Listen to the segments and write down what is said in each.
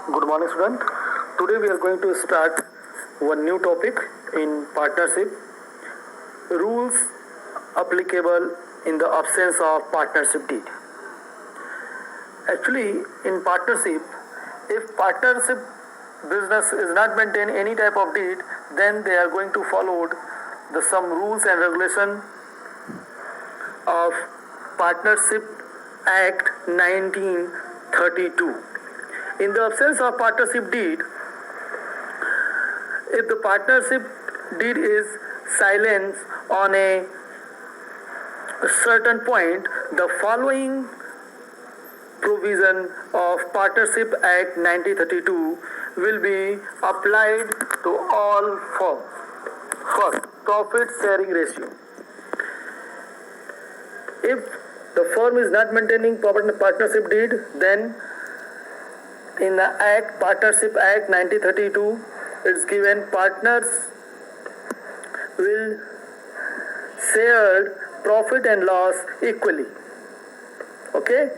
Good morning, student. Today we are going to start one new topic in partnership. Rules applicable in the absence of partnership deed. Actually, in partnership, if partnership business is not maintain any type of deed, then they are going to follow the some rules and regulation of Partnership Act 1932. In the absence of partnership deed, if the partnership deed is silent on a certain point, the following provision of Partnership Act 1932 will be applied to all firms. First, profit sharing ratio. If the firm is not maintaining partnership deed, then in the Act, Partnership Act 1932, it's given partners will share profit and loss equally. Okay?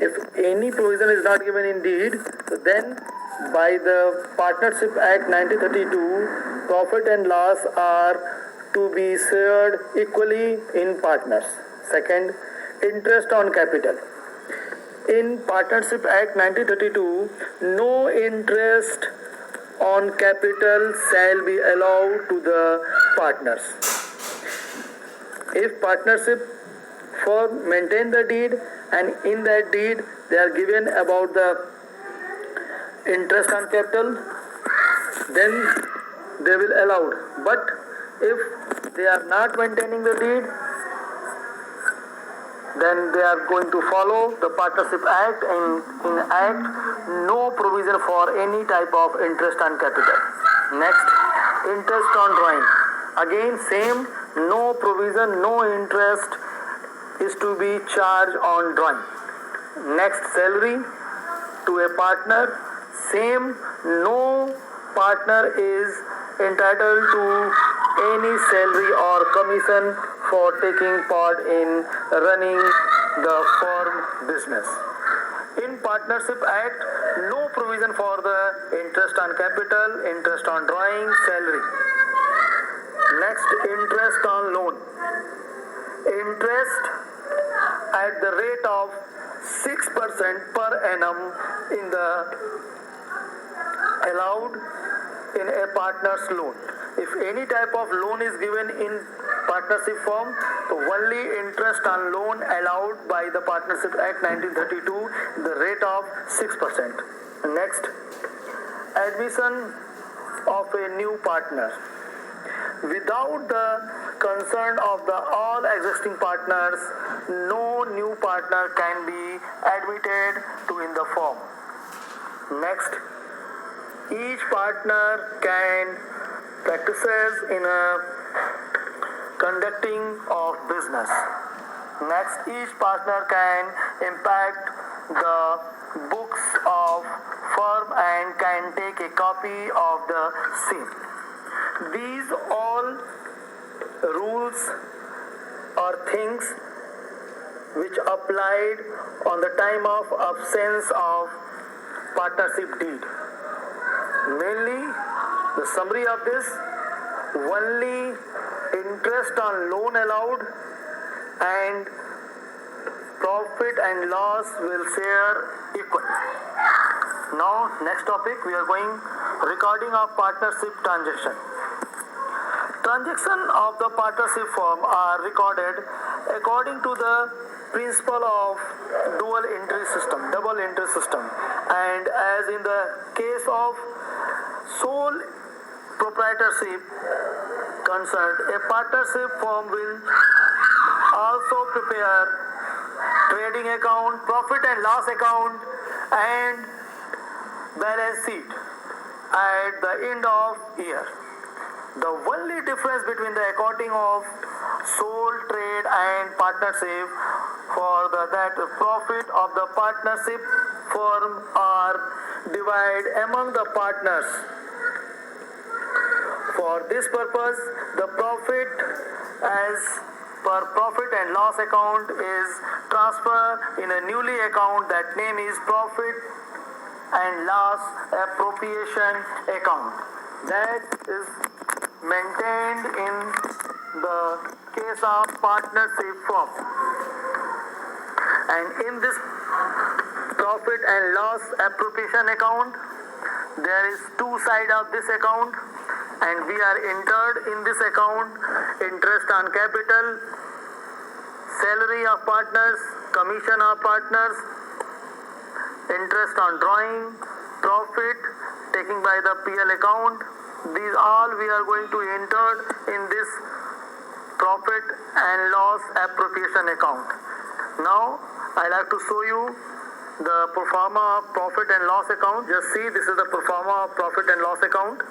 If any provision is not given in deed, then by the Partnership Act 1932, profit and loss are to be shared equally in partners. Second, interest on capital. In Partnership Act 1932, no interest on capital shall be allowed to the partners. If partnership firm maintain the deed and in that deed they are given about the interest on capital, then they will allowed. But if they are not maintaining the deed, then they are going to follow the Partnership Act, and in Act no provision for any type of interest on capital. Next, interest on drawing. Again same, no provision, no interest is to be charged on drawing. Next, salary to a partner. Same, no partner is entitled to any salary or commission for taking part in running the firm business. In Partnership Act, no provision for the interest on capital, interest on drawing, salary. Next, interest on loan. Interest at the rate of 6% per annum in the allowed in a partner's loan. If any type of loan is given in partnership form, so only interest on loan allowed by the Partnership Act 1932, the rate of 6%. Next, admission of a new partner. Without the consent of the all existing partners, no new partner can be admitted to in the firm. Next, each partner can practices in a conducting of business. Next, each partner can impact the books of firm and can take a copy of the same. These all rules or things which applied on the time of absence of partnership deed. Mainly, the summary of this, only interest on loan allowed and profit and loss will share equally. Now, next topic, we are going recording of partnership transaction. Transaction of the partnership firm are recorded according to the principle of double entry system, and as in the case of sole proprietorship concerned, a partnership firm will also prepare trading account, profit and loss account, and balance sheet at the end of year. The only difference between the accounting of sole trade and partnership for that profit of the partnership firm are divided among the partners. For this purpose, the profit as per profit and loss account is transferred in a newly account that name is profit and loss appropriation account that is maintained in the case of partnership firm. And in this profit and loss appropriation account, there is two sides of this account, and we are entered in this account interest on capital, salary of partners, commission of partners, interest on drawing, profit taken by the PL account. These all we are going to enter in this profit and loss appropriation account. Now I like to show you the pro forma of profit and loss account. Just see, this is the pro forma of profit and loss account.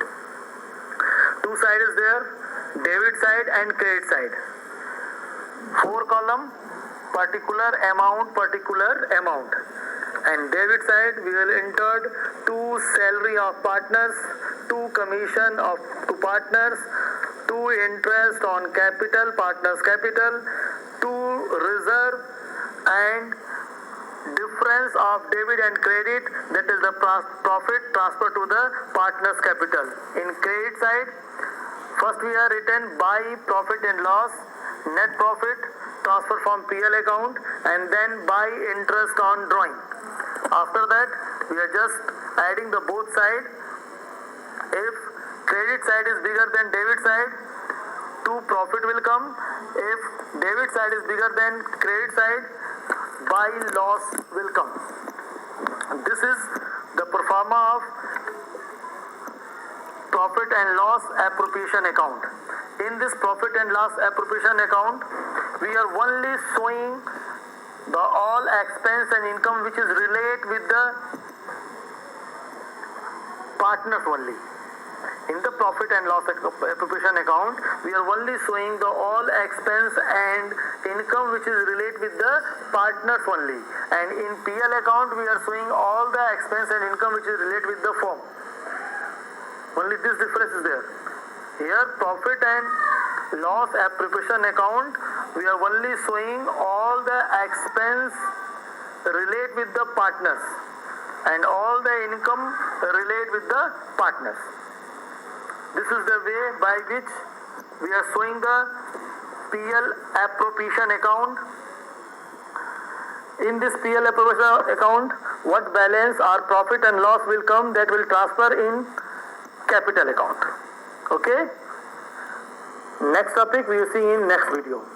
Two sides is there, debit side and credit side. 4 column, particular amount. And debit side we will enter two salary of partners, two commission of to partners, two interest on capital, partners capital, two reserve, and difference of debit and credit, that is the profit transfer to the partners capital. In credit side, first we are written by profit and loss, net profit transfer from PL account, and then by interest on drawing. After that we are just adding the both side. If credit side is bigger than debit side, to profit will come. If debit side is bigger than credit side, by loss will come. This is the pro forma of profit and loss appropriation account. In this profit and loss appropriation account, we are only showing the all expense and income which is relate with the partners only. In the profit and loss appropriation account, we are only showing the all expense and income which is relate with the partners only. And in PL account, we are showing all the expense and income which is relate with the firm. Only this difference is there. Here, profit and loss appropriation account, we are only showing all the expense relate with the partners and all the income relate with the partners. This is the way by which we are showing the PL appropriation account. In this PL appropriation account, what balance or profit and loss will come, that will transfer in capital account. Okay? Next topic we will see in next video.